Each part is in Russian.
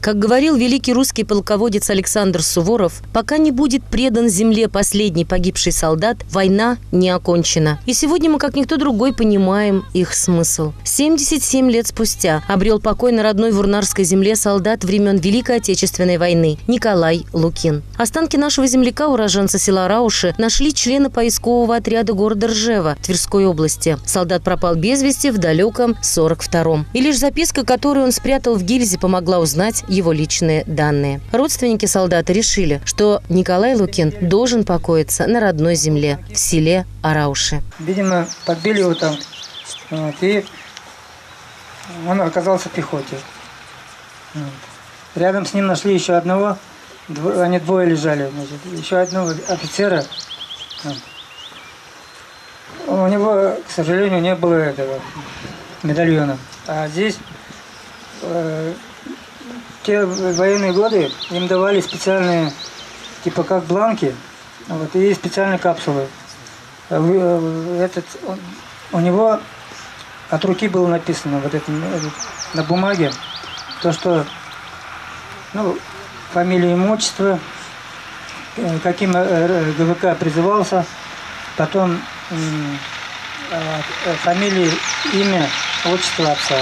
Как говорил великий русский полководец Александр Суворов, пока не будет предан земле последний погибший солдат, война не окончена. И сегодня мы, как никто другой, понимаем их смысл. 77 лет спустя обрел покой на родной Вурнарской земле солдат времен Великой Отечественной войны Николай Лукин. Останки нашего земляка, уроженца села Рауши, нашли члены поискового отряда города Ржева Тверской области. Солдат пропал без вести в далеком 42-м. И лишь записка, которую он спрятал в гильзе, помогла узнать его личные данные. Родственники солдата решили, что Николай Лукин должен покоиться на родной земле, в селе Рауши. Видимо, подбили его там, и он оказался в пехоте. Рядом с ним нашли еще одного, они двое лежали, еще одного офицера. У него, к сожалению, не было этого медальона. А здесь те военные годы им давали специальные, типа как бланки, и специальные капсулы. У него от руки было написано на бумаге то, что фамилия, имущество, каким ГВК призывался, потом фамилия, имя, отчество отца.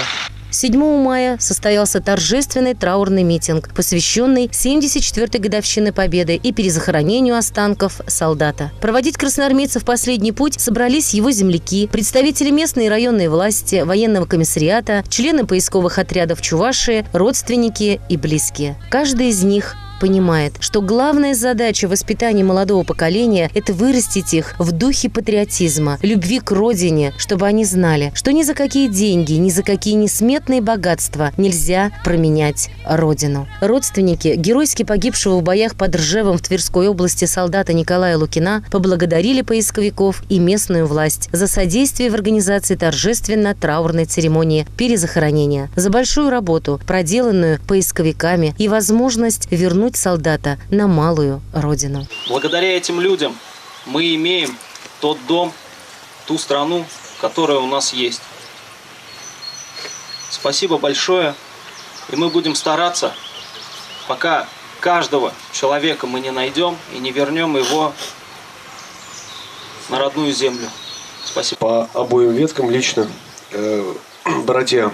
7 мая состоялся торжественный траурный митинг, посвященный 74-й годовщине Победы и перезахоронению останков солдата. Проводить красноармейцев в последний путь собрались его земляки, представители местной и районной власти, военного комиссариата, члены поисковых отрядов Чувашии, родственники и близкие. Каждый из них понимает, что главная задача воспитания молодого поколения – это вырастить их в духе патриотизма, любви к родине, чтобы они знали, что ни за какие деньги, ни за какие несметные богатства нельзя променять родину. Родственники геройски погибшего в боях под Ржевом в Тверской области солдата Николая Лукина поблагодарили поисковиков и местную власть за содействие в организации торжественно-траурной церемонии перезахоронения, за большую работу, проделанную поисковиками, и возможность вернуть солдата на малую родину. Благодаря этим людям мы имеем тот дом, ту страну, которая у нас есть. Спасибо большое, и мы будем стараться, пока каждого человека мы не найдем и не вернем его на родную землю. Спасибо. По обоим веткам лично братья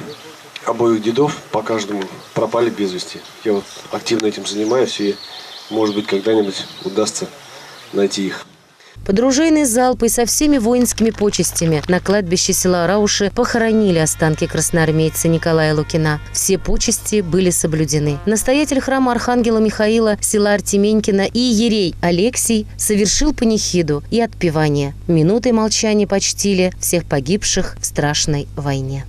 обоих дедов по каждому пропали без вести. Я активно этим занимаюсь, и, может быть, когда-нибудь удастся найти их. Под ружейный залп и со всеми воинскими почестями на кладбище села Рауши похоронили останки красноармейца Николая Лукина. Все почести были соблюдены. Настоятель храма Архангела Михаила села Артеменькино и иерей Алексий совершил панихиду и отпевание. Минутой молчания почтили всех погибших в страшной войне.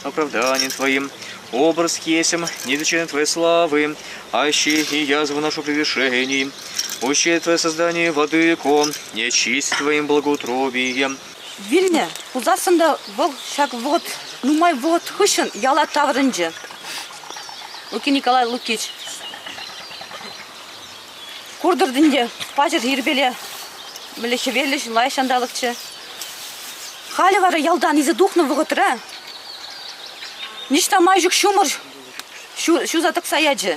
Оправданием Твоим, образ есем, недочен Твоей славы, аще и язву нашу прегрешений, ущей Твое создание владыко, нечисть Твоим благоутробием. Вильня, узасында был шаг вот, нумай вот, хушин, яла таврынжы. Лукин Николай Лукич. Курдырдынде, пажыр хирбеле, білеші верлеш, лайшандалықчы. Халі вары ялдан изі духны вғытыра. Ништа майжук шумыр, шу затық саяджы.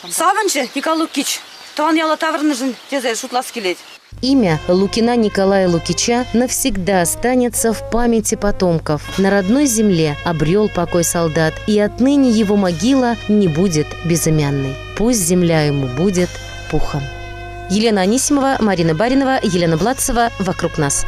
Савынжы, Николай Лукич, туан яла таврынжын тезе шутлас келеді. Имя Лукина Николая Лукича навсегда останется в памяти потомков. На родной земле обрел покой солдат, и отныне его могила не будет безымянной. Пусть земля ему будет пухом. Елена Анисимова, Марина Баринова, Елена Блатцева. «Вокруг нас».